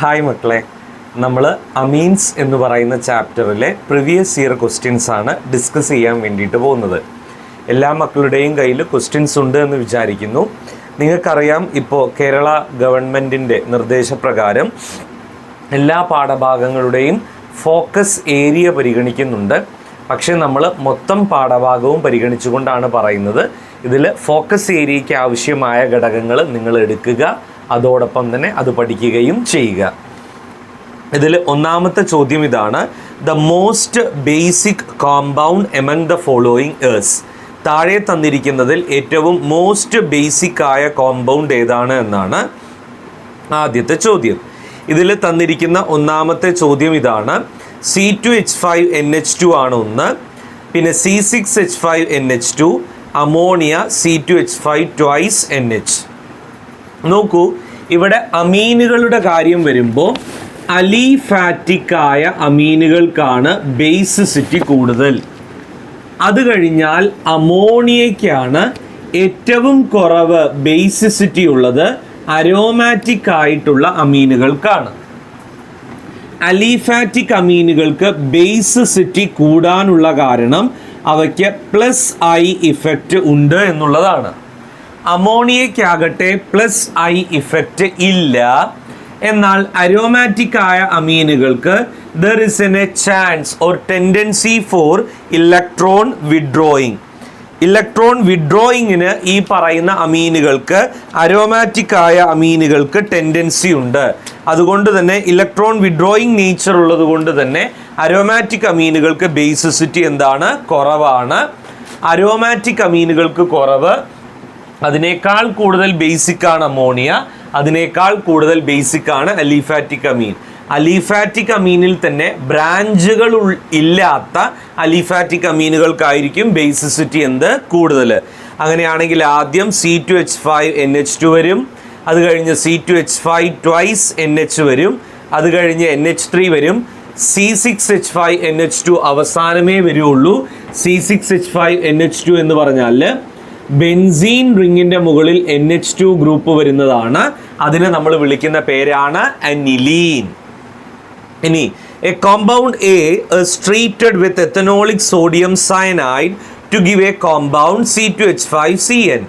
Hi മക്കളെ, നമ്മൾ amines എന്ന് പറയുന്ന ചാപ്റ്ററിലെ പ്രീവിയസ് ഇയർ ക്വസ്റ്റ്യൻസ് ആണ് ഡിസ്കസ് ചെയ്യാൻ വേണ്ടിയിട്ട് പോകുന്നത്. എല്ലാ മക്കളുടെയും കയ്യിൽ ക്വസ്റ്റ്യൻസ് ഉണ്ട് എന്ന് വിചാരിക്കുന്നു. നിങ്ങൾക്കറിയാം, ഇപ്പോൾ കേരള ഗവൺമെൻറ്റിൻ്റെ നിർദ്ദേശപ്രകാരം എല്ലാ പാഠഭാഗങ്ങളുടെയും ഫോക്കസ് ഏരിയ പരിഗണിക്കുന്നുണ്ട്. പക്ഷേ നമ്മൾ മൊത്തം പാഠഭാഗവും പരിഗണിച്ചുകൊണ്ടാണ് പറയുന്നത്. ഇതിൽ ഫോക്കസ് ഏരിയയ്ക്ക് ആവശ്യമായ ഘടകങ്ങൾ നിങ്ങൾ എടുക്കുക, അതോടൊപ്പം തന്നെ അത് പഠിക്കുകയും ചെയ്യുക. ഇതിൽ ഒന്നാമത്തെ ചോദ്യം ഇതാണ്: the most basic compound among the following is. താഴെ തന്നിരിക്കുന്നതിൽ ഏറ്റവും മോസ്റ്റ് ബേസിക് ആയ കോമ്പൗണ്ട് ഏതാണ് എന്നാണ് ആദ്യത്തെ ചോദ്യം. ഇതിൽ തന്നിരിക്കുന്ന ഒന്നാമത്തെ ചോദ്യം ഇതാണ്: C2H5NH2 ആണ് ഒന്ന്, പിന്നെ C6H5NH2, ammonia C2H5 twice NH. നോക്കൂ, ഇവിടെ അമീനുകളുടെ കാര്യം വരുമ്പോൾ അലിഫാറ്റിക് ആയ അമീനുകൾക്കാണ് ബേസിസിറ്റി കൂടുതൽ. അത് കഴിഞ്ഞാൽ അമോണിയയ്ക്കാണ് ഏറ്റവും കുറവ് ബേസിസിറ്റി ഉള്ളത്. അരോമാറ്റിക് ആയിട്ടുള്ള അമീനുകൾക്കാണ്. അലിഫാറ്റിക് അമീനുകൾക്ക് ബേസിസിറ്റി കൂടാനുള്ള കാരണം അവയ്ക്ക് പ്ലസ് ഐ ഇഫക്റ്റ് ഉണ്ട് എന്നുള്ളതാണ്. അമോണിയയ്ക്കാകട്ടെ പ്ലസ് ഐ ഇഫക്റ്റ് ഇല്ല. എന്നാൽ അരോമാറ്റിക് ആയ അമീനുകൾക്ക് there is a chance or tendency for electron withdrawing. Electron വിഡ്രോയിങ്ങിന് ഈ പറയുന്ന അമീനുകൾക്ക്, അരോമാറ്റിക് ആയ അമീനുകൾക്ക് ടെൻഡൻസി ഉണ്ട്. അതുകൊണ്ട് തന്നെ ഇലക്ട്രോൺ വിഡ്രോയിങ് നേച്ചർ ഉള്ളത് കൊണ്ട് തന്നെ അരോമാറ്റിക് അമീനുകൾക്ക് ബേസിസിറ്റി എന്താണ്? കുറവാണ്. അരോമാറ്റിക് അമീനുകൾക്ക് കുറവ്. അതിനേക്കാൾ കൂടുതൽ ബേസിക് ആണ് അമോണിയ, അതിനേക്കാൾ കൂടുതൽ ബേസിക് ആണ് അലിഫാറ്റിക് അമീൻ. അലിഫാറ്റിക് അമീനിൽ തന്നെ ബ്രാഞ്ചുകൾ ഇല്ലാത്ത അലിഫാറ്റിക് അമീനുകൾക്കായിരിക്കും ബേസിസിറ്റി കൂടുതൽ. അങ്ങനെയാണെങ്കിൽ ആദ്യം C2H5NH2 വരും, അത് കഴിഞ്ഞ് C2H5 ട്വൈസ് NH വരും, അത് കഴിഞ്ഞ് NH3 വരും, C6H5NH2 അവസാനമേ വരുള്ളൂ. C6H5NH2 എന്ന് പറഞ്ഞാൽ ബെൻസീൻ റിങ്ങിൻ്റെ മുകളിൽ NH2 ഗ്രൂപ്പ് വരുന്നതാണ്. അതിനെ നമ്മൾ വിളിക്കുന്ന പേരാണ് അനിലീൻ. ഇനി A compound A is treated with ethanolic sodium cyanide to give a compound C2H5CN.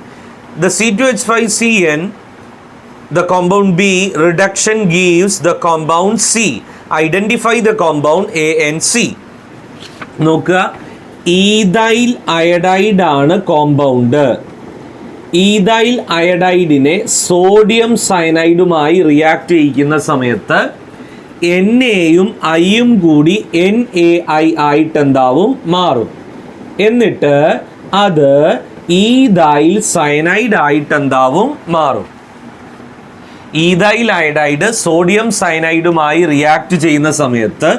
The C2H5CN, the compound B reduction gives the compound C. Identify the compound A and C. നോക്കുക, ethyl iodide ആണ് compound. Ethyl അയഡൈഡിനെ sodium സയനൈഡുമായി react ചെയ്യിക്കുന്ന സമയത്ത് NAയും Iയും കൂടി NaI ആയിട്ട് എന്താവും? മാറും. എന്നിട്ട് അത് ഈഥൈൽ സയനൈഡ് ആയിട്ട് എന്താവും? മാറും. ഈഥൈൽ അയഡൈഡ് സോഡിയം സയനൈഡുമായി റിയാക്ട് ചെയ്യുന്ന സമയത്ത്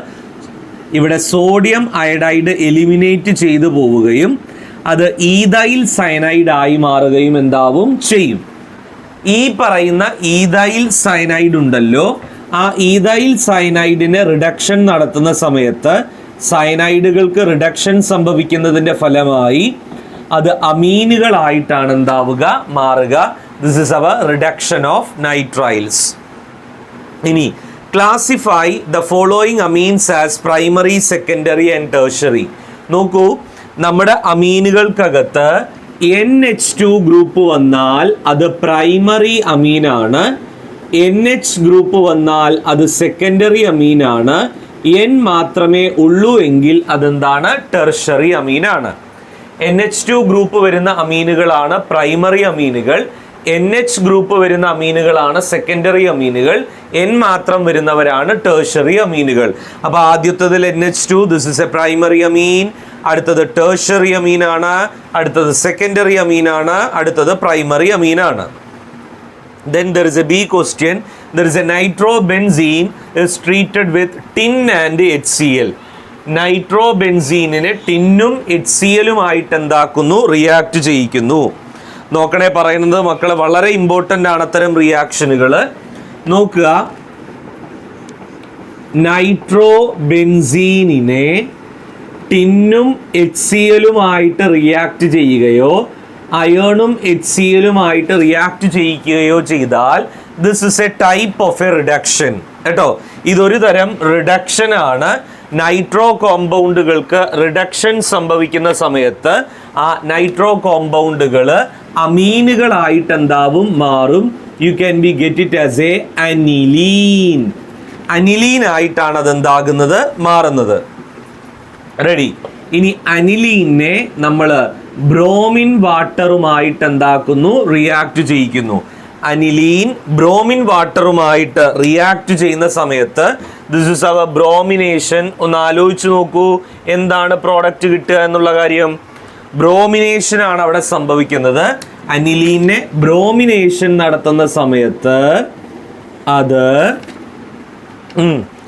ഇവിടെ സോഡിയം അയഡൈഡ് എലിമിനേറ്റ് ചെയ്തു പോവുകയും അത് ഈഥൈൽ സയനൈഡ് ആയി മാറുകയും എന്താവും? ചെയ്യും. ഈ പറയുന്ന ഈഥൈൽ സയനൈഡ് ഉണ്ടല്ലോ, ആ ഈഥൈൽ സയനൈഡിന് റിഡക്ഷൻ നടത്തുന്ന സമയത്ത് സയനൈഡുകൾക്ക് റിഡക്ഷൻ സംഭവിക്കുന്നതിൻ്റെ ഫലമായി അത് അമീനുകളായിട്ടാണ് എന്താവുക? മാറുക. This is our reduction of nitriles. ഇനി classify the following amines as primary, secondary and tertiary. നോക്കൂ, നമ്മുടെ അമീനുകൾക്കകത്ത് NH2 ഗ്രൂപ്പ് വന്നാൽ അത് പ്രൈമറി അമീനാണ്. NH ഗ്രൂപ്പ് വന്നാൽ അത് സെക്കൻഡറി അമീനാണ്. N മാത്രമേ ഉള്ളൂ എങ്കിൽ അതെന്താണ്? ടെർഷറി അമീനാണ്. NH2 ഗ്രൂപ്പ് വരുന്ന അമീനുകളാണ് പ്രൈമറി അമീനുകൾ. NH ഗ്രൂപ്പ് വരുന്ന അമീനുകളാണ് സെക്കൻഡറി അമീനുകൾ. N മാത്രം വരുന്നവരാണ് ടേർഷറി അമീനുകൾ. അപ്പോൾ ആദ്യത്തതിൽ NH2, this is A primary അമീൻ. അടുത്തത് ടേർഷറി അമീനാണ്, അടുത്തത് സെക്കൻഡറി അമീനാണ്, അടുത്തത് primary അമീനാണ്. Then there is a B question. There is a nitrobenzene is treated with tin and HCl. നൈട്രോബെൻസീനിനെ ടിന്നും HClഉം ആയിട്ട് എന്താക്കുന്നു? React ചെയ്യിക്കുന്നു. നോക്കണേ, പറയുന്നത് മക്കളെ വളരെ ഇമ്പോർട്ടൻ്റ് ആണ് അത്തരം റിയാക്ഷനുകൾ. നോക്കുക, നൈട്രോബെൻസീനിനെ ടിന്നും HClഉം ആയിട്ട് റിയാക്ട് ചെയ്യുകയോ അയേണും HClഉം ആയിട്ട് റിയാക്ട് ചെയ്യിക്കുകയോ ചെയ്താൽ this is A type of A reduction കേട്ടോ. ഇതൊരു തരം റിഡക്ഷൻ ആണ്. നൈട്രോ കോമ്പൗണ്ടുകൾക്ക് റിഡക്ഷൻ സംഭവിക്കുന്ന സമയത്ത് ആ നൈട്രോ കോമ്പൗണ്ടുകൾ അമീനുകളായിട്ട് എന്താവും മാറും. You can be get it as a aniline. Aniline ആയിട്ടാണ് അതെന്താകുന്നത്, മാറുന്നത്. റെഡി. ഇനി അനിലീനെ നമ്മൾ ബ്രോമിൻ വാട്ടറുമായിട്ട് എന്താക്കുന്നു, റിയാക്ട് ചെയ്യിക്കുന്നു. അനിലീൻ ബ്രോമിൻ വാട്ടറുമായിട്ട് റിയാക്ട് ചെയ്യുന്ന സമയത്ത് ദിസ് ഇസ് അവർ ബ്രോമിനേഷൻ. ഒന്ന് ആലോചിച്ച് നോക്കൂ, എന്താണ് പ്രോഡക്റ്റ് കിട്ടുക എന്നുള്ള കാര്യം. ബ്രോമിനേഷൻ ആണ് അവിടെ സംഭവിക്കുന്നത്. അനിലീനെ ബ്രോമിനേഷൻ നടത്തുന്ന സമയത്ത് അത്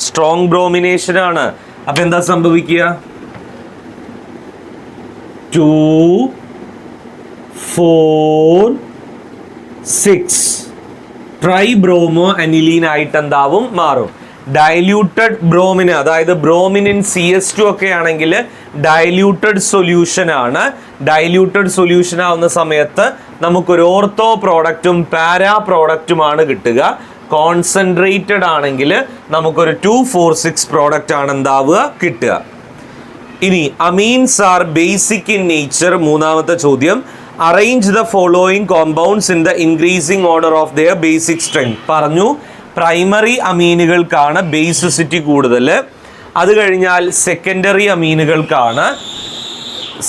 സ്ട്രോങ് ബ്രോമിനേഷൻ ആണ്. അപ്പൊ എന്താ സംഭവിക്കുക, 2, 4, 6 ട്രൈബ്രോമോ അനിലീൻ ആയിട്ട് എന്താവും, മാറും. ഡയല്യൂട്ടഡ് ബ്രോമിന്, അതായത് ബ്രോമിൻ CS2 ഒക്കെ ആണെങ്കിൽ ഡയല്യൂട്ടഡ് സൊല്യൂഷൻ ആണ്. ഡയല്യൂട്ടഡ് സൊല്യൂഷൻ ആവുന്ന സമയത്ത് നമുക്കൊരു ഓർത്തോ പ്രോഡക്റ്റും പാരാ പ്രോഡക്റ്റുമാണ് കിട്ടുക. കോൺസെൻട്രേറ്റഡ് ആണെങ്കിൽ നമുക്കൊരു 2,4,6 പ്രോഡക്റ്റ് ആണ് എന്താവുക, കിട്ടുക. ഇനി amines are basic in nature. മൂന്നാമത്തെ ചോദ്യം, arrange the following compounds in the increasing order of their basic strength. പറഞ്ഞു, പ്രൈമറി അമീനുകൾക്കാണ് ബേസിസിറ്റി കൂടുതൽ. അത് കഴിഞ്ഞാൽ സെക്കൻഡറി അമീനുകൾക്കാണ്.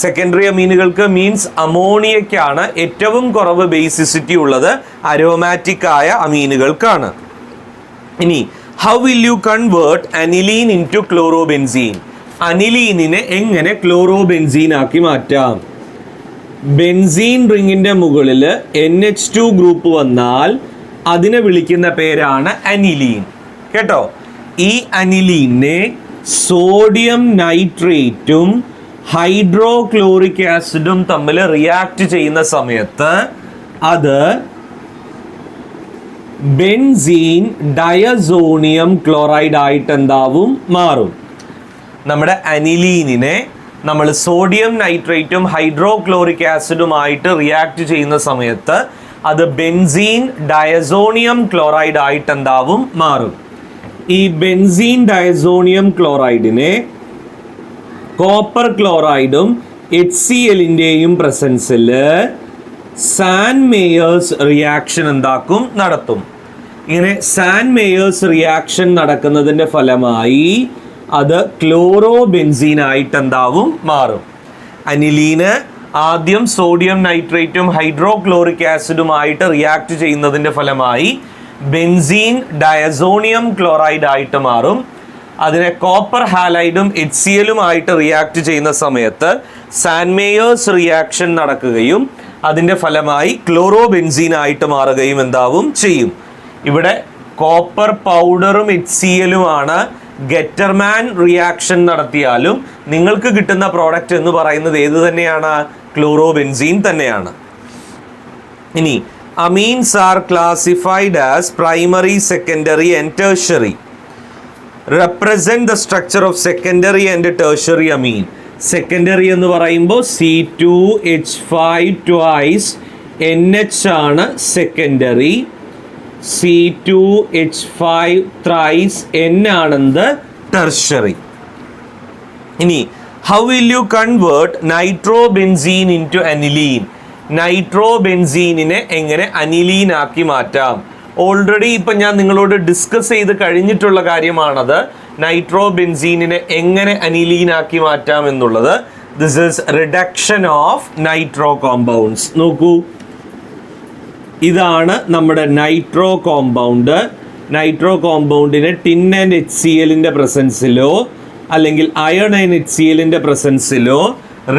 സെക്കൻഡറി അമീനുകൾക്ക് മീൻസ് അമോണിയയ്ക്കാണ് ഏറ്റവും കുറവ് ബേസിസിറ്റി ഉള്ളത്. അരോമാറ്റിക് ആയ അമീനുകൾക്കാണ്. ഇനി how will you convert aniline into chlorobenzene. അനിലീനിനെ എങ്ങനെ ക്ലോറോബെൻസീൻ ആക്കി മാറ്റാം. ബെൻസീൻ റിങ്ങിന്റെ മുകളിൽ NH2 ഗ്രൂപ്പ് വന്നാൽ അതിനെ വിളിക്കുന്ന പേരാണ് അനിലീൻ കേട്ടോ. ഈ അനിലീനെ സോഡിയം നൈട്രേറ്റും ഹൈഡ്രോക്ലോറിക് ആസിഡും തമ്മിൽ റിയാക്ട് ചെയ്യുന്ന സമയത്ത് അത് ബെൻസീൻ ഡയസോണിയം ക്ലോറൈഡ് ആയിട്ട് എന്താവും, മാറും. നമ്മുടെ അനിലീനിനെ നമ്മൾ സോഡിയം നൈട്രേറ്റും ഹൈഡ്രോക്ലോറിക് ആസിഡുമായിട്ട് റിയാക്ട് ചെയ്യുന്ന സമയത്ത് അത് ബെൻസീൻ ഡയസോണിയം ക്ലോറൈഡ് ആയിട്ട് എന്താവും, മാറും. ഈ ബെൻസീൻ ഡയസോണിയം ക്ലോറൈഡിനെ കോപ്പർ ക്ലോറൈഡും HCl-ന്റെയും പ്രസൻസിൽ സാൻ മേയേഴ്സ് റിയാക്ഷൻ എന്താക്കും, നടത്തും. ഇങ്ങനെ സാൻ മേയേഴ്സ് റിയാക്ഷൻ നടക്കുന്നതിൻ്റെ ഫലമായി അത് ക്ലോറോബെൻസീൻ ആയിട്ട് എന്താവും, മാറും. അനിലീന് ആദ്യം സോഡിയം നൈട്രേറ്റും ഹൈഡ്രോക്ലോറിക് ആസിഡുമായിട്ട് റിയാക്ട് ചെയ്യുന്നതിൻ്റെ ഫലമായി ബെൻസീൻ ഡയസോണിയം ക്ലോറൈഡ് ആയിട്ട് മാറും. അതിനെ കോപ്പർ ഹാലൈഡും HCl-ഉമായിട്ട് റിയാക്ട് ചെയ്യുന്ന സമയത്ത് സാൻ മേയേഴ്സ് റിയാക്ഷൻ നടക്കുകയും അതിൻ്റെ ഫലമായി ക്ലോറോബെൻസീൻ ആയിട്ട് മാറുകയും എന്താവും ചെയ്യും. ഇവിടെ കോപ്പർ പൗഡറും HCl-ഉമാണ്. ഗെറ്റർമാൻ റിയാക്ഷൻ നടത്തിയാലും നിങ്ങൾക്ക് കിട്ടുന്ന പ്രോഡക്റ്റ് എന്ന് പറയുന്നത് ഏത് തന്നെയാണ്, ക്ലോറോബെൻസീൻ തന്നെയാണ്. ഇനി amines are classified as primary, secondary and tertiary. Represent the structure of secondary and tertiary amine. Secondary എന്ന് പറയുമ്പോൾ C2H5 ട്വൈസ് NH ആണ് സെക്കൻഡറി. C2H5 thrice N ആണെന്ന് ടെർഷ്യറി. ഇനി how will you convert nitrobenzene into aniline. നൈട്രോബെൻസീനിനെ എങ്ങനെ aniline ആക്കി മാറ്റാം. Already ഇപ്പം ഞാൻ നിങ്ങളോട് ഡിസ്കസ് ചെയ്ത് കഴിഞ്ഞിട്ടുള്ള കാര്യമാണത്. നൈട്രോബെൻസീനിനെ എങ്ങനെ അനിലീൻ ആക്കി മാറ്റാം എന്നുള്ളത്. This is reduction of nitro compounds. നോക്കൂ, ഇതാണ് നമ്മുടെ നൈട്രോ കോമ്പൗണ്ട്. നൈട്രോ കോമ്പൗണ്ടിനെ ടിൻ ആൻഡ് HCl-ന്റെ പ്രസൻസിലോ അല്ലെങ്കിൽ അയൺ ആൻഡ് HCl-ന്റെ പ്രസൻസിലോ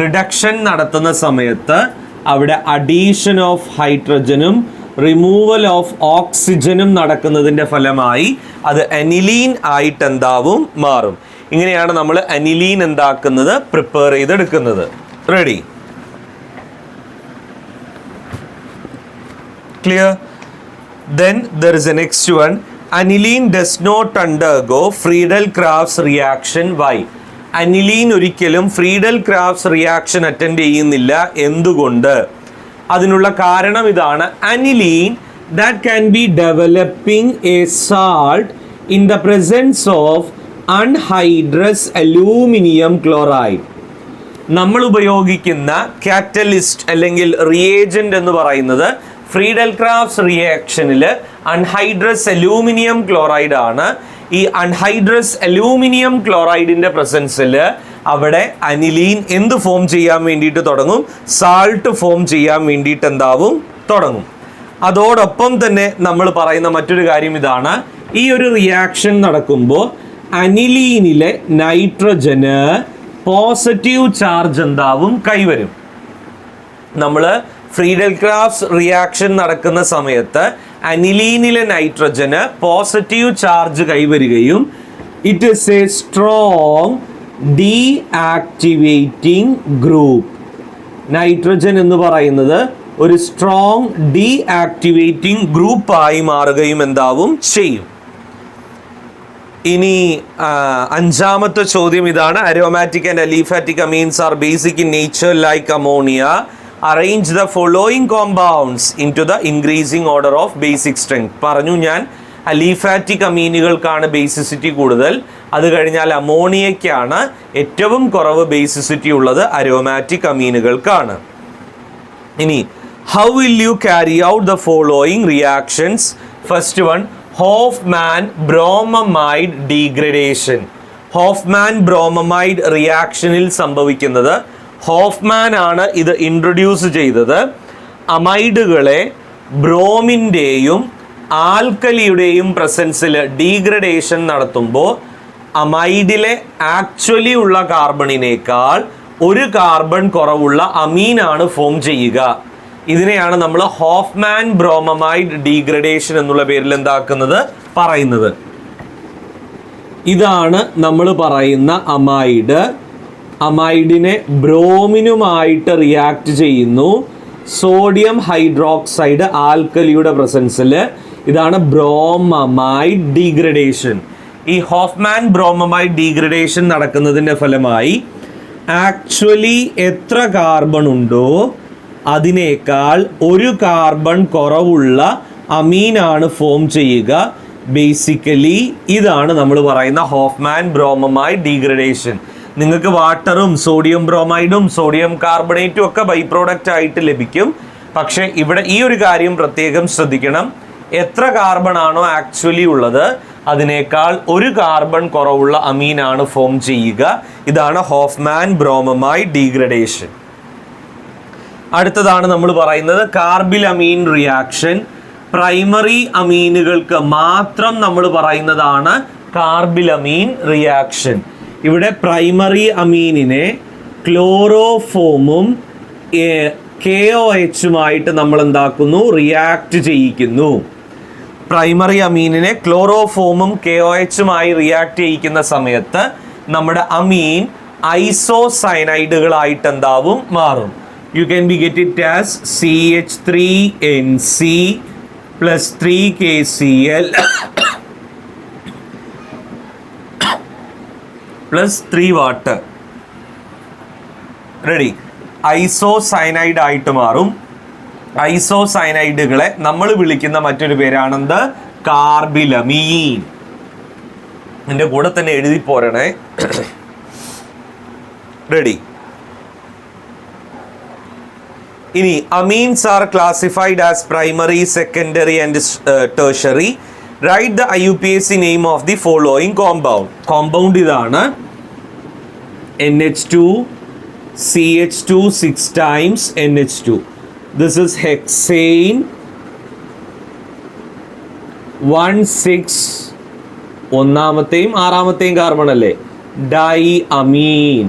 റിഡക്ഷൻ നടത്തുന്ന സമയത്ത് അവിടെ അഡീഷൻ ഓഫ് ഹൈഡ്രജനും റിമൂവൽ ഓഫ് ഓക്സിജനും നടക്കുന്നതിൻ്റെ ഫലമായി അത് അനിലീൻ ആയിട്ട് എന്താവും, മാറും. ഇങ്ങനെയാണ് നമ്മൾ അനിലീൻ എന്താക്കുന്നത്, പ്രിപ്പയർ ചെയ്തെടുക്കുന്നത്. Ready? Clear? Then there is a next one. Aniline does not undergo Friedel-Crafts reaction. Why? Aniline ഒരിക്കലും Friedel-Crafts reaction അറ്റൻഡ് ചെയ്യുന്നില്ല. എന്തുകൊണ്ട്? അതിനുള്ള കാരണം ഇതാണ്. Aniline that can be developing a salt in the presence of anhydrous aluminum chloride. നമ്മൾ ഉപയോഗിക്കുന്ന catalyst അല്ലെങ്കിൽ reagent എന്ന് പറയുന്നത് ഫ്രീഡൽ ക്രാഫ്റ്റ്സ് റിയാക്ഷനിൽ അൺഹൈഡ്രസ് അലൂമിനിയം ക്ലോറൈഡ് ആണ്. ഈ അൺഹൈഡ്രസ് അലൂമിനിയം ക്ലോറൈഡിന്റെ പ്രസൻസിൽ അവിടെ അനിലീൻ എന്ത് ഫോം ചെയ്യാൻ വേണ്ടിയിട്ട് തുടങ്ങും? സാൾട്ട് ഫോം ചെയ്യാൻ വേണ്ടിയിട്ട് എന്താവും? തുടങ്ങും. അതോടൊപ്പം തന്നെ നമ്മൾ പറയുന്ന മറ്റൊരു കാര്യം ഇതാണ്, ഈ ഒരു റിയാക്ഷൻ നടക്കുമ്പോൾ അനിലീനിലെ നൈട്രജന് പോസിറ്റീവ് ചാർജ് എന്താവും? കൈവരും. നമ്മൾ ഫ്രീഡൽ ക്രാഫ്റ്റ്സ് റിയാക്ഷൻ നടക്കുന്ന സമയത്ത് അനിലീനിലെ നൈട്രജന് പോസിറ്റീവ് ചാർജ് കൈവരികയും it is a strong deactivating group. Nitrogen എന്ന് പറയുന്നത് ഒരു സ്ട്രോങ് ഡീആക്ടിവേറ്റിംഗ് ഗ്രൂപ്പായി മാറുകയും എന്താവും? ചെയ്യും. ഇനി അഞ്ചാമത്തെ ചോദ്യം ഇതാണ്, aromatic and aliphatic amines are basic in nature like ammonia. Arrange the following compounds into the increasing order of basic strength. പറഞ്ഞു ഞാൻ അലിഫാറ്റിക് അമീനുകൾക്കാണ് ബേസിസിറ്റി കൂടുതൽ, അത് കഴിഞ്ഞാൽ അമോണിയയ്ക്കാണ് ഏറ്റവും കുറവ് ബേസിസിറ്റി ഉള്ളത്, അരോമാറ്റിക് അമീനുകൾക്കാണ്. ഇനി how will you carry out the following reactions? First one, Hofmann bromamide degradation. Hofmann bromamide റിയാക്ഷനിൽ സംഭവിക്കുന്നത്, ഹോഫ്മാൻ ആണ് ഇത് ഇൻട്രൊഡ്യൂസ് ചെയ്തത്. അമൈഡുകളെ ബ്രോമിൻ്റെയും ആൽക്കലിയുടെയും പ്രസൻസിൽ ഡീഗ്രഡേഷൻ നടത്തുമ്പോൾ അമൈഡിലെ ആക്ച്വലി ഉള്ള കാർബണിനേക്കാൾ ഒരു കാർബൺ കുറവുള്ള അമീനാണ് ഫോം ചെയ്യുക. ഇതിനെയാണ് നമ്മൾ ഹോഫ്മാൻ ബ്രോമമൈഡ് ഡീഗ്രഡേഷൻ എന്നുള്ള പേരിൽ എന്താക്കുന്നത്? പറയുന്നത്. ഇതാണ് നമ്മൾ പറയുന്ന അമൈഡ്. അമൈഡിനെ ബ്രോമിനുമായിട്ട് റിയാക്ട് ചെയ്യുന്നു. സോഡിയം ഹൈഡ്രോക്സൈഡ് ആൽക്കലിയുടെ പ്രസൻസിൽ. ഇതാണ് ബ്രോമമൈഡ് ഡീഗ്രഡേഷൻ. ഈ ഹോഫ്മാൻ ബ്രോമമൈഡ് ഡീഗ്രഡേഷൻ നടക്കുന്നതിൻ്റെ ഫലമായി ആക്ച്വലി എത്ര കാർബൺ ഉണ്ടോ അതിനേക്കാൾ ഒരു കാർബൺ കുറവുള്ള അമീനാണ് ഫോം ചെയ്യുക. ബേസിക്കലി ഇതാണ് നമ്മൾ പറയുന്ന ഹോഫ്മാൻ ബ്രോമമൈഡ് ഡീഗ്രഡേഷൻ. നിങ്ങൾക്ക് വാട്ടറും സോഡിയം ബ്രോമൈഡും സോഡിയം കാർബണേറ്റും ഒക്കെ ബൈ പ്രോഡക്റ്റ് ആയിട്ട് ലഭിക്കും. പക്ഷേ ഇവിടെ ഈ ഒരു കാര്യം പ്രത്യേകം ശ്രദ്ധിക്കണം, എത്ര കാർബൺ ആണോ ആക്ച്വലി ഉള്ളത് അതിനേക്കാൾ ഒരു കാർബൺ കുറവുള്ള അമീനാണ് ഫോം ചെയ്യുക. ഇതാണ് ഹോഫ്മാൻ ബ്രോമമൈഡ് ഡീഗ്രഡേഷൻ. അടുത്തതാണ് നമ്മൾ പറയുന്നത് കാർബിൽ അമീൻ റിയാക്ഷൻ. പ്രൈമറി അമീനുകൾക്ക് മാത്രം നമ്മൾ പറയുന്നതാണ് കാർബിൽ അമീൻ റിയാക്ഷൻ. ഇവിടെ പ്രൈമറി അമീനിനെ ക്ലോറോഫോമും KOHുമായിട്ട് നമ്മൾ എന്താക്കുന്നു? റിയാക്ട് ചെയ്യിക്കുന്നു. പ്രൈമറി അമീനിനെ ക്ലോറോഫോമും KOHുമായി റിയാക്ട് ചെയ്യിക്കുന്ന സമയത്ത് നമ്മുടെ അമീൻ ഐസോസൈനൈഡുകളായിട്ട് എന്താവും? മാറും. You can be get it as CH3NC plus 3KCl plus 3 water. Ready? Isocyanide ആയിട്ട് മാറും. ഐസോസൈനൈഡുകളെ നമ്മൾ വിളിക്കുന്ന മറ്റൊരു പേരാണെന്ത്? കാർബിലമീൻ. എൻ്റെ കൂടെ തന്നെ എഴുതി പോരണേ. റെഡി? ഇനി amines are classified as primary, secondary and tertiary. Write the IUPAC name of the following compound. Compound ഇതാണ് NH2 CH2 6 times NH2. This is hexane 1,6 ഒന്നാമത്തെയും ആറാമത്തെയും carbon അല്ലേ? ഡൈഅമീൻ.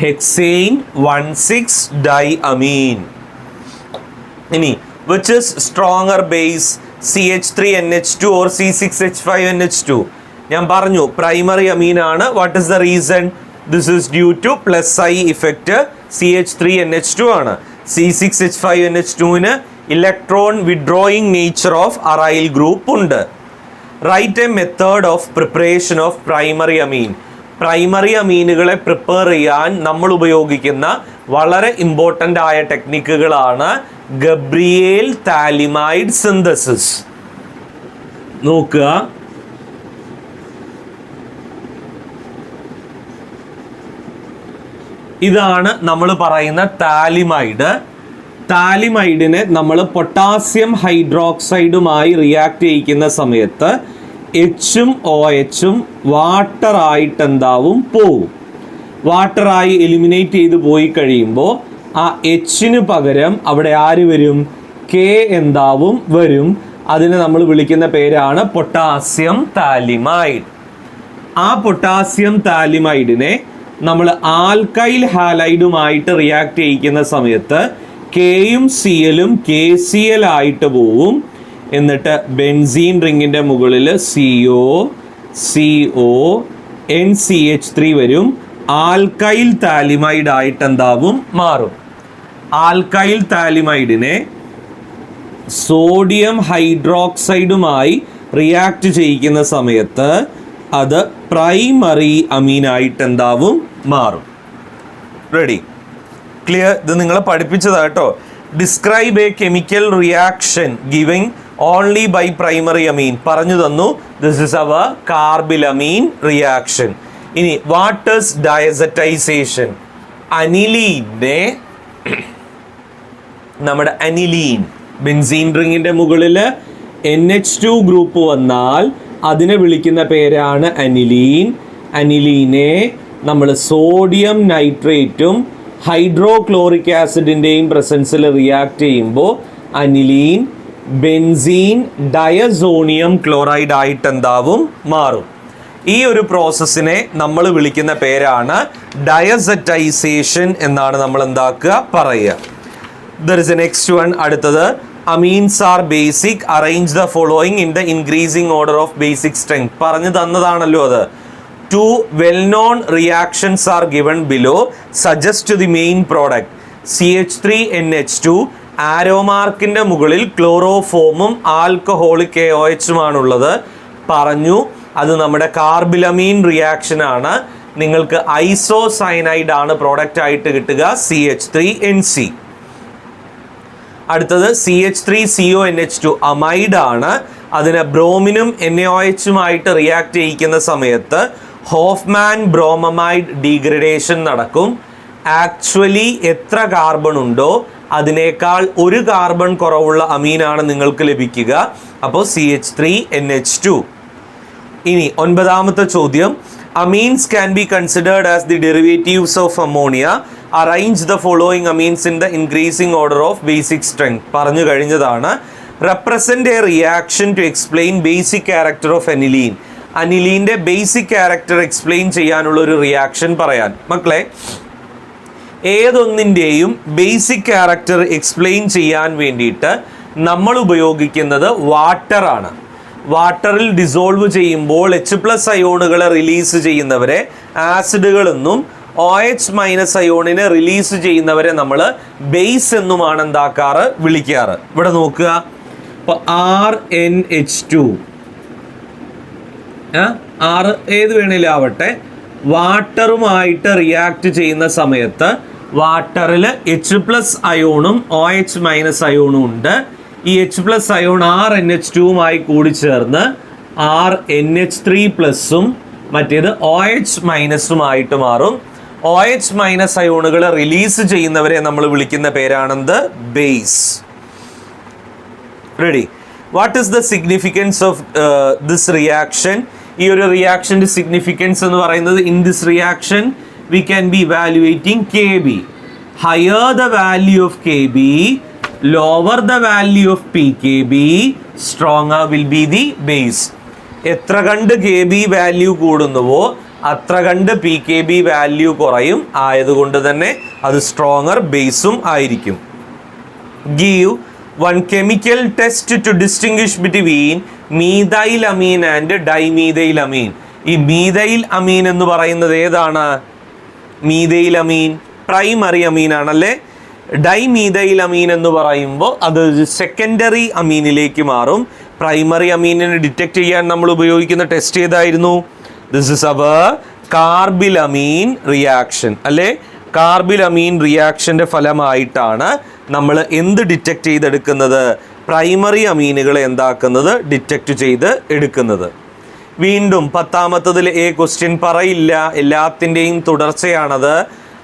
ഹെക്സെയിൻ 1,6 ഡൈഅമീൻ. ഇനി which is stronger base, CH3NH2 or C6H5NH2? ഞാൻ പറഞ്ഞു primary amine ആണ്. What is the reason? This is due to plus I effect. CH3NH2 ആണ്. C6H5NH2ന് electron withdrawing nature of aryl group ഉണ്ട്. Write a method of preparation of primary amine. Primary അമീനുകളെ prepare ചെയ്യാൻ നമ്മൾ ഉപയോഗിക്കുന്ന വളരെ ഇമ്പോർട്ടൻ്റ് ആയ ടെക്നിക്കുകളാണ് ഗബ്രിയേൽ താലിമൈഡ് സിന്തസിസ്. നോക്കുക, ഇതാണ് നമ്മൾ പറയുന്ന താലിമൈഡ്. താലിമൈഡിനെ നമ്മൾ പൊട്ടാസ്യം ഹൈഡ്രോക്സൈഡുമായി റിയാക്ട് ചെയ്യിക്കുന്ന സമയത്ത് എച്ചും ഒ എച്ചും വാട്ടറായിട്ട് എന്താവും പോവും. വാട്ടറായി എലിമിനേറ്റ് ചെയ്ത് പോയി കഴിയുമ്പോൾ ആ എച്ചിന് പകരം അവിടെ ആര് വരും? കെ എന്താവും വരും. അതിനെ നമ്മൾ വിളിക്കുന്ന പേരാണ് പൊട്ടാസ്യം താലിമൈഡ്. ആ പൊട്ടാസ്യം താലിമൈഡിനെ നമ്മൾ ആൽക്കൈൽ ഹാലൈഡുമായിട്ട് റിയാക്ട് ചെയ്യിക്കുന്ന സമയത്ത് കെയും സിയലും KCl ആയിട്ട് പോവും. എന്നിട്ട് ബെൻസീൻ റിങ്ങിൻ്റെ മുകളിൽ CO, CO, NCH3 വരും. ആൽക്കൈൽ താലിമൈഡ് ആയിട്ട് എന്താവും? മാറും. ആൽക്കൈൽ താലിമൈഡിനെ സോഡിയം ഹൈഡ്രോക്സൈഡുമായി റിയാക്ട് ചെയ്യിക്കുന്ന സമയത്ത് അത് പ്രൈമറി അമീനായിട്ട് എന്താവും? മാറും. റെഡി? ക്ലിയർ? ഇത് നിങ്ങളെ പഠിപ്പിച്ചതാട്ടോ. Describe a chemical reaction giving only by primary amine പറഞ്ഞു തന്നു. This is our carbylamine reaction. ഇനി വാട്ട് ഈസ് ഡയസറ്റൈസേഷൻ? അനിലീനെ നമ്മുടെ അനിലീൻ ബെൻസീൻ റിങ്ങിൻ്റെ മുകളിൽ NH2 ഗ്രൂപ്പ് വന്നാൽ അതിനെ വിളിക്കുന്ന പേരാണ് അനിലീൻ. അനിലീനെ നമ്മൾ സോഡിയം നൈട്രേറ്റും ഹൈഡ്രോക്ലോറിക് ആസിഡിൻ്റെയും പ്രസൻസിൽ റിയാക്ട് ചെയ്യുമ്പോൾ അനിലീൻ ബെൻസീൻ ഡയസോണിയം ക്ലോറൈഡ് ആയിട്ട് എന്താവും? മാറും. ഈ ഒരു പ്രോസസ്സിനെ നമ്മൾ വിളിക്കുന്ന പേരാണ് ഡയസറ്റൈസേഷൻ എന്നാണ് നമ്മൾ എന്താക്കുക? പറയുക. There is a next one. അടുത്തത് amines are basic. Arrange the following in the increasing order of basic strength. പറഞ്ഞു തന്നതാണല്ലോ അത്. 2 well-known reactions are given below. Suggest the main product. CH3NH2. ആരോ മാർക്കിൻ്റെ മുകളിൽ ക്ലോറോഫോമും ആൽക്കഹോളിക് AOH പറഞ്ഞു. അത് നമ്മുടെ കാർബിലമീൻ റിയാക്ഷൻ ആണ്. നിങ്ങൾക്ക് ഐസോസൈനൈഡ് ആണ് പ്രോഡക്റ്റ് ആയിട്ട് കിട്ടുക, CH3NC. അടുത്തത് CH3CONH2 അമൈഡ് ആണ്. അതിനെ ബ്രോമിനും NaOHുമായിട്ട് റിയാക്ട് ചെയ്യിക്കുന്ന സമയത്ത് ഹോഫ്മാൻ ബ്രോമമൈഡ് ഡീഗ്രഡേഷൻ നടക്കും. ആക്ച്വലി എത്ര കാർബൺ ഉണ്ടോ അതിനേക്കാൾ ഒരു കാർബൺ കുറവുള്ള അമീനാണ് നിങ്ങൾക്ക് ലഭിക്കുക. അപ്പോൾ CH3NH2. ഇനി 9ാമത്തെ ചോദ്യം. Amines can be considered as the derivatives of ammonia. Arrange the following amines in the increasing order of basic strength. പറഞ്ഞു കഴിഞ്ഞതാണ്. Represent a reaction to explain basic character of aniline. അനിലീൻ്റെ ബേസിക് ക്യാരക്ടർ എക്സ്പ്ലെയിൻ ചെയ്യാനുള്ള ഒരു reaction പറയാൻ. മക്കളെ, ഏതൊന്നിൻ്റെയും basic character explain ചെയ്യാൻ വേണ്ടിയിട്ട് നമ്മൾ ഉപയോഗിക്കുന്നത് വാട്ടറാണ്. വാട്ടറിൽ ഡിസോൾവ് ചെയ്യുമ്പോൾ H+ അയോണുകളെ റിലീസ് ചെയ്യുന്നവരെ ആസിഡുകളെന്നും OH- അയോണിനെ റിലീസ് ചെയ്യുന്നവരെ നമ്മൾ ബേസ് എന്നുമാണ് എന്താക്കാറ്? വിളിക്കാറ്. ഇവിടെ നോക്കുക, ഇപ്പോൾ RnH2 ഏത് വേണേലും ആവട്ടെ, വാട്ടറുമായിട്ട് റിയാക്ട് ചെയ്യുന്ന സമയത്ത് വാട്ടറിൽ H+ അയോണും OH- അയോണും ഉണ്ട്. ഈ H+ അയോൺ RnH2മായി കൂടി ചേർന്ന് RnH3+ഉം മറ്റേത് OH- മാറും. OH- അയോണുകൾ റിലീസ് ചെയ്യുന്നവരെ നമ്മൾ വിളിക്കുന്ന പേരാണെന്ത്? Base. Ready? What is the significance of this reaction? ഈ ഒരു റിയാക്ഷൻ്റെ സിഗ്നിഫിക്കൻസ് എന്ന് പറയുന്നത്, in this reaction we can be evaluating Kb. Higher the value of Kb, lower the value of pKb, stronger will be the base. എത്ര കണ്ട് Kb value കൂടുന്നുവോ അത്ര കണ്ട് pKb value കുറയും. ആയതുകൊണ്ട് തന്നെ അത് സ്ട്രോങ്ങർ ബേസും ആയിരിക്കും. Give one chemical test to distinguish between methylamine and dimethylamine. ഈ മീഥൈൽ അമീൻ എന്ന് പറയുന്നത് ഏതാണ്? മീഥൈലമീൻ പ്രൈമറി അമീൻ ആണല്ലേ. ഡൈമീഥൈൽ അമീൻ എന്ന് പറയുമ്പോൾ അത് സെക്കൻഡറി അമീനിലേക്ക് മാറും. പ്രൈമറി അമീനിനെ ഡിറ്റക്ട് ചെയ്യാൻ നമ്മൾ ഉപയോഗിക്കുന്ന ടെസ്റ്റ് ഏതായിരുന്നു? This is our carbylamine reaction അല്ലേ? കാർബിലമീൻ റിയാക്ഷൻ്റെ ഫലമായിട്ടാണ് നമ്മൾ എന്ത് ഡിറ്റക്റ്റ് ചെയ്തെടുക്കുന്നത്? പ്രൈമറി അമീനുകളെ എന്താക്കുന്നത്? ഡിറ്റക്റ്റ് ചെയ്ത് എടുക്കുന്നത്. വീണ്ടും 10ാമത്തതിൽ എ ക്വസ്റ്റ്യൻ പറയില്ല, എല്ലാത്തിൻ്റെയും തുടർച്ചയാണത്.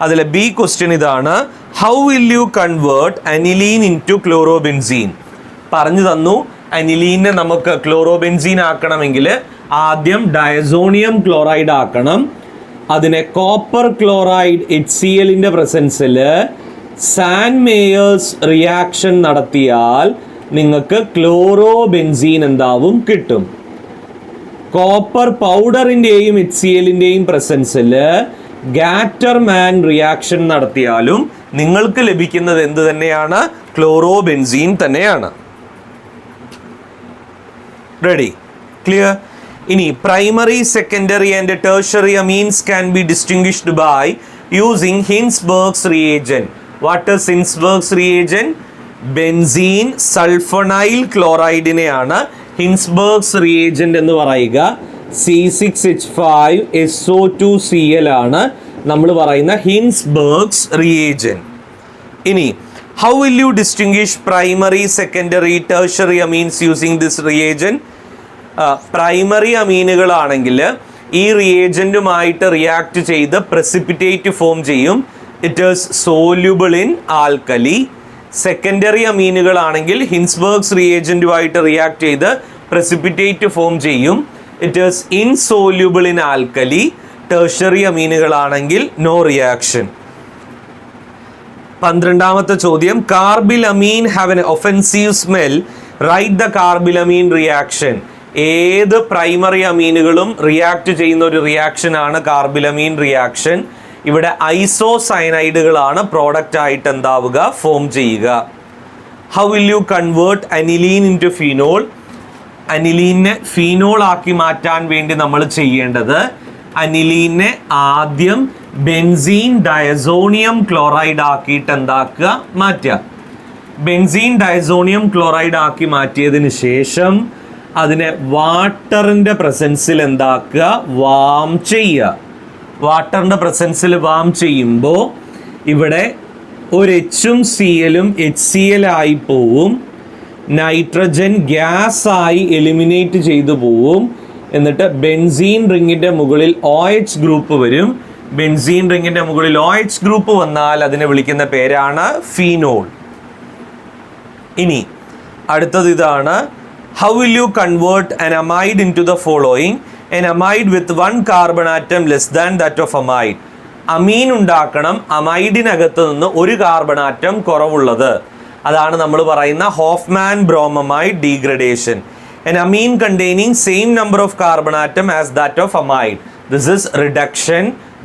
അതിലെ ബി ക്വസ്റ്റ്യൻ ഇതാണ്: how will you convert aniline into chlorobenzene? പറഞ്ഞു തന്നു, അനിലീനെ നമുക്ക് ക്ലോറോബെൻസീൻ ആക്കണമെങ്കിൽ ആദ്യം ഡയസോണിയം ക്ലോറൈഡ് ആക്കണം. അതിനെ കോപ്പർ ക്ലോറൈഡ് HClന്റെ പ്രസൻസിൽ സാൻ മേയേഴ്സ് റിയാക്ഷൻ നടത്തിയാൽ നിങ്ങൾക്ക് ക്ലോറോബെൻസീൻ എന്താവും? കിട്ടും. കോപ്പർ പൗഡറിൻ്റെയും HClന്റെയും പ്രസൻസിൽ ഗാറ്റർമാൻ റിയാക്ഷൻ നടത്തിയാലും നിങ്ങൾക്ക് ലഭിക്കുന്നത് എന്ത് തന്നെയാണ്? ക്ലോറോബെൻസീൻ തന്നെയാണ്. റെഡി? ക്ലിയർ? ഇനി primary, secondary and tertiary amines can be distinguished by using Hinsberg's reagent. What is Hinsberg's reagent? Benzene sulphonyl ക്ലോറൈഡിനെയാണ് ഹിൻസ്ബർഗ്സ് റിയേജന്റ് എന്ന് പറയുക. C6H5SO2Cl ആണ് നമ്മൾ പറയുന്ന ഹിൻസ്ബർഗ്സ് റിയേജന്റ്. ഇനി how will you distinguish primary, secondary, tertiary amines using this reagent? Primary അമീനുകളാണെങ്കിൽ ഈ റിയേജന്റുമായിട്ട് റിയാക്ട് ചെയ്ത് പ്രസിപ്പിറ്റേറ്റ് ഫോം ചെയ്യും. It is soluble in alkali. Secondary അമീനുകളാണെങ്കിൽ ഹിൻസ്ബർഗ്സ് റിയേജന്റുമായിട്ട് റിയാക്ട് ചെയ്ത് പ്രസിപ്പിറ്റേറ്റ് ഫോം ചെയ്യും. It is insoluble in alkali. Tertiary അമീനുകളാണെങ്കിൽ നോ റിയാക്ഷൻ. 12ാമത്തെ ചോദ്യം: carbylamine have an offensive smell. Write the carbylamine reaction. ഏത് പ്രൈമറി അമീനുകളും റിയാക്ട് ചെയ്യുന്ന ഒരു റിയാക്ഷനാണ് കാർബിലമീൻ റിയാക്ഷൻ. ഇവിടെ ഐസോസയനൈഡുകളാണ് പ്രോഡക്റ്റ് ആയിട്ട് എന്താവുക? ഫോം ചെയ്യുക. How will you convert aniline into phenol? അനിലീനെ ഫീനോൾ ആക്കി മാറ്റാൻ വേണ്ടി നമ്മൾ ചെയ്യേണ്ടത്, അനിലീനെ ആദ്യം ബെൻസീൻ ഡയസോണിയം ക്ലോറൈഡ് ആക്കിയിട്ട് എന്താക്കുക? മാറ്റുക. ബെൻസീൻ ഡയസോണിയം ക്ലോറൈഡ് ആക്കി മാറ്റിയതിന് ശേഷം അതിനെ വാട്ടറിൻ്റെ പ്രസൻസിൽ എന്താക്കുക? വാം ചെയ്യുക. വാട്ടറിൻ്റെ പ്രസൻസിൽ വാം ചെയ്യുമ്പോൾ ഇവിടെ ഒരു എച്ചും സിയലും HCl ആയി പോവും. നൈട്രജൻ ഗ്യാസായി എലിമിനേറ്റ് ചെയ്തു പോവും. എന്നിട്ട് ബെൻസീൻ റിങ്ങിൻ്റെ മുകളിൽ OH ഗ്രൂപ്പ് വരും. ബെൻസീൻ റിങ്ങിൻ്റെ മുകളിൽ OH ഗ്രൂപ്പ് വന്നാൽ അതിനെ വിളിക്കുന്ന പേരാണ് ഫീനോൾ. ഇനി അടുത്തത് ഇതാണ്: how will you convert an amide into the following? an amide with one carbon atom less than that of amide. അമീൻ ഉണ്ടാക്കണം, അമൈഡിനകത്ത് നിന്ന് ഒരു കാർബൺ ആറ്റം കുറവുള്ളത്. അതാണ് നമ്മൾ പറയുന്ന Hoffman bromamide degradation. an amine containing same number of carbon atom as that of amide. This is reduction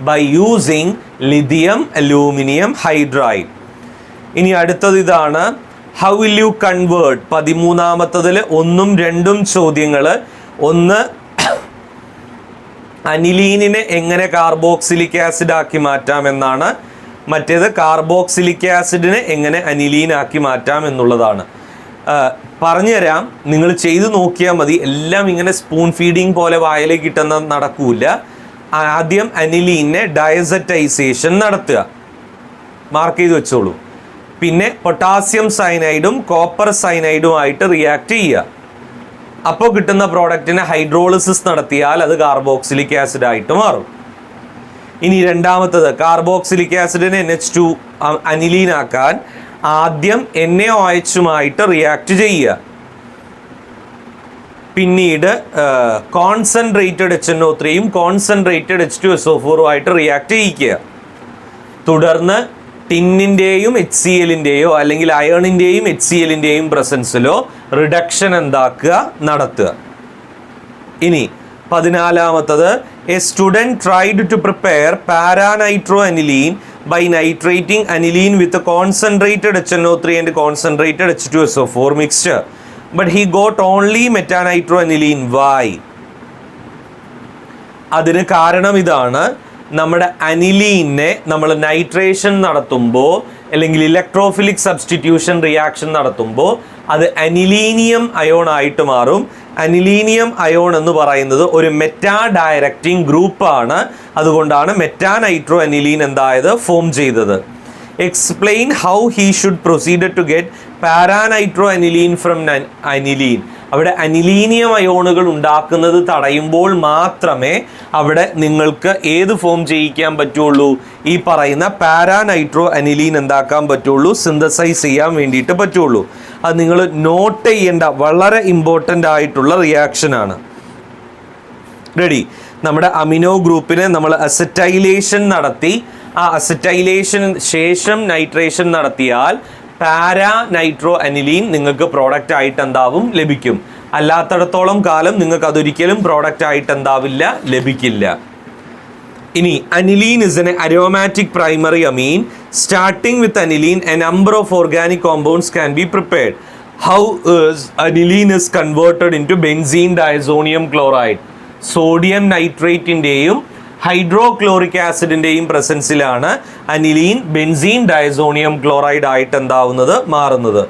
by using lithium aluminum hydride. ഇനി അടുത്തത് ഇതാണ്: ഹൗ വിൽ യു കൺവേർട്ട്? 13ാമത്തതിൽ 1ഉം 2ഉം ചോദ്യങ്ങൾ. ഒന്ന്, അനിലീനിനെ എങ്ങനെ കാർബോക്സിലിക് ആസിഡ് ആക്കി മാറ്റാം എന്നാണ്. മറ്റേത് കാർബോക്സിലിക് ആസിഡിനെ എങ്ങനെ അനിലീൻ ആക്കി മാറ്റാം എന്നുള്ളതാണ്. പറഞ്ഞുതരാം, നിങ്ങൾ ചെയ്തു നോക്കിയാൽ മതി. എല്ലാം ഇങ്ങനെ സ്പൂൺ ഫീഡിങ് പോലെ വായിലേക്ക് കിട്ടുന്ന നടക്കൂല. ആദ്യം അനിലീനെ ഡയസറ്റൈസേഷൻ നടത്തുക, മാർക്ക് ചെയ്ത് വെച്ചോളൂ. പിന്നെ പൊട്ടാസ്യം സയനൈഡും കോപ്പർ സയനൈഡുമായിട്ട് റിയാക്ട് ചെയ്യുക. അപ്പോൾ കിട്ടുന്ന പ്രോഡക്റ്റിനെ ഹൈഡ്രോളിസിസ് നടത്തിയാൽ അത് കാർബോക്സിലിക് ആസിഡ് ആയിട്ട് മാറും. ഇനി രണ്ടാമത്തത്, കാർബോക്സിലിക് ആസിഡിനെ NH2 അനിലീൻ ആക്കാൻ ആദ്യം NaOHുമായിട്ട് റിയാക്ട് ചെയ്യുക. പിന്നീട് കോൺസെൻട്രേറ്റഡ് HNO3യും കോൺസെൻട്രേറ്റഡ് H2SO4ഉമായിട്ട് റിയാക്ട് ചെയ്യിക്കുക. തുടർന്ന് ടിന്നിൻ്റെയും HClൻ്റെയോ അല്ലെങ്കിൽ അയണിൻ്റെയും HClൻ്റെയും പ്രസൻസിലോ റിഡക്ഷൻ എന്താക്കുക? നടത്തുക. ഇനി 14ാമത്തത്, a student tried to prepare paranitro aniline by nitrating aniline with a concentrated HNO3 and concentrated H2SO4 mixture, but he got only metanitroaniline. Why? അതിന് കാരണം ഇതാണ്: നമ്മുടെ അനിലീനെ നമ്മൾ നൈട്രേഷൻ നടത്തുമ്പോൾ അല്ലെങ്കിൽ ഇലക്ട്രോഫിലിക് സബ്സ്റ്റിറ്റ്യൂഷൻ റിയാക്ഷൻ നടത്തുമ്പോൾ അത് അനിലീനിയം അയോൺ ആയിട്ട് മാറും. അനിലീനിയം അയോൺ എന്ന് പറയുന്നത് ഒരു മെറ്റാ ഡയറക്റ്റിംഗ് ഗ്രൂപ്പാണ്. അതുകൊണ്ടാണ് മെറ്റാ നൈട്രോ അനിലീൻ എന്തായത് ഫോം ചെയ്തത്. Explain how he should proceed to get paranitro aniline from aniline. അവിടെ അനിലീനിയം അയോണുകൾ ഉണ്ടാക്കുന്നത് തടയുമ്പോൾ മാത്രമേ അവിടെ നിങ്ങൾക്ക് ഏത് ഫോം ചെയ്യിക്കാൻ പറ്റുള്ളൂ, ഈ പറയുന്ന പാരാനൈട്രോ അനിലീൻ എന്താക്കാൻ പറ്റുള്ളൂ, സിന്തസൈസ് ചെയ്യാൻ വേണ്ടിയിട്ട് പറ്റുള്ളൂ. അത് നിങ്ങൾ നോട്ട് ചെയ്യേണ്ട വളരെ ഇമ്പോർട്ടൻ്റ് ആയിട്ടുള്ള റിയാക്ഷനാണ്. റെഡി? നമ്മുടെ അമിനോ ഗ്രൂപ്പിനെ നമ്മൾ അസറ്റൈലേഷൻ നടത്തി, ആ അസറ്റൈലേഷന് ശേഷം നൈട്രേഷൻ നടത്തിയാൽ പാരാ നൈട്രോ അനിലീൻ നിങ്ങൾക്ക് പ്രോഡക്റ്റ് ആയിട്ട് എന്താവും, ലഭിക്കും. അല്ലാത്തടത്തോളം കാലം നിങ്ങൾക്ക് അതൊരിക്കലും പ്രോഡക്റ്റ് ആയിട്ട് എന്താവില്ല, ലഭിക്കില്ല. ഇനി aniline is an aromatic primary amine. Starting with aniline a number of organic compounds can be prepared. How aniline is converted into benzene diazonium chloride. Sodium നൈട്രേറ്റിൻ്റെയും ഹൈഡ്രോക്ലോറിക് ആസിഡിൻ്റെയും പ്രസൻസിലാണ് അനിലീൻ ബെൻസീൻ ഡയസോണിയം ക്ലോറൈഡ് ആയിട്ട് എന്താവുന്നത്, മാറുന്നത്.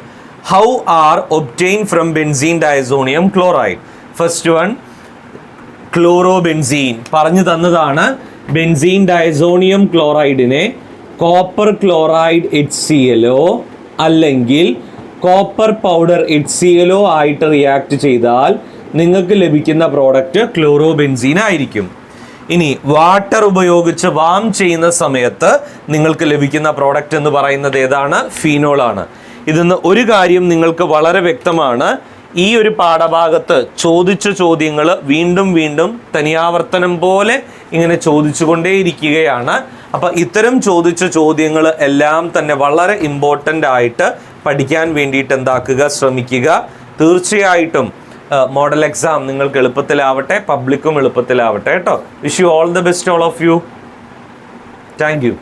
How are obtain from benzene diazonium chloride? First one chlorobenzene പറഞ്ഞു തന്നതാണ്. Benzene diazonium ക്ലോറൈഡിനെ copper chloride HClO അല്ലെങ്കിൽ കോപ്പർ പൗഡർ HClO ആയിട്ട് റിയാക്ട് ചെയ്താൽ നിങ്ങൾക്ക് ലഭിക്കുന്ന പ്രോഡക്റ്റ് ക്ലോറോബെൻസീൻ ആയിരിക്കും. ഇനി വാട്ടർ ഉപയോഗിച്ച് വാം ചെയ്യുന്ന സമയത്ത് നിങ്ങൾക്ക് ലഭിക്കുന്ന പ്രോഡക്റ്റ് എന്ന് പറയുന്നത് ഏതാണ്? ഫീനോളാണ്. ഇതിന്ന് ഒരു കാര്യം നിങ്ങൾക്ക് വളരെ വ്യക്തമാണ്. ഈ ഒരു പാഠഭാഗത്ത് ചോദിച്ച ചോദ്യങ്ങൾ വീണ്ടും വീണ്ടും തനിയാവർത്തനം പോലെ ഇങ്ങനെ ചോദിച്ചുകൊണ്ടേയിരിക്കുകയാണ്. അപ്പം ഇത്തരം ചോദിച്ച ചോദ്യങ്ങൾ എല്ലാം തന്നെ വളരെ ഇമ്പോർട്ടൻ്റ് ആയിട്ട് പഠിക്കാൻ വേണ്ടിയിട്ട് എന്താക്കുക, ശ്രമിക്കുക. തീർച്ചയായിട്ടും മോഡൽ എക്സാം നിങ്ങൾക്ക് എളുപ്പത്തിലാവട്ടെ, പബ്ലിക്കും എളുപ്പത്തിലാവട്ടെ കേട്ടോ. Wish you all the best, all of you. Thank U.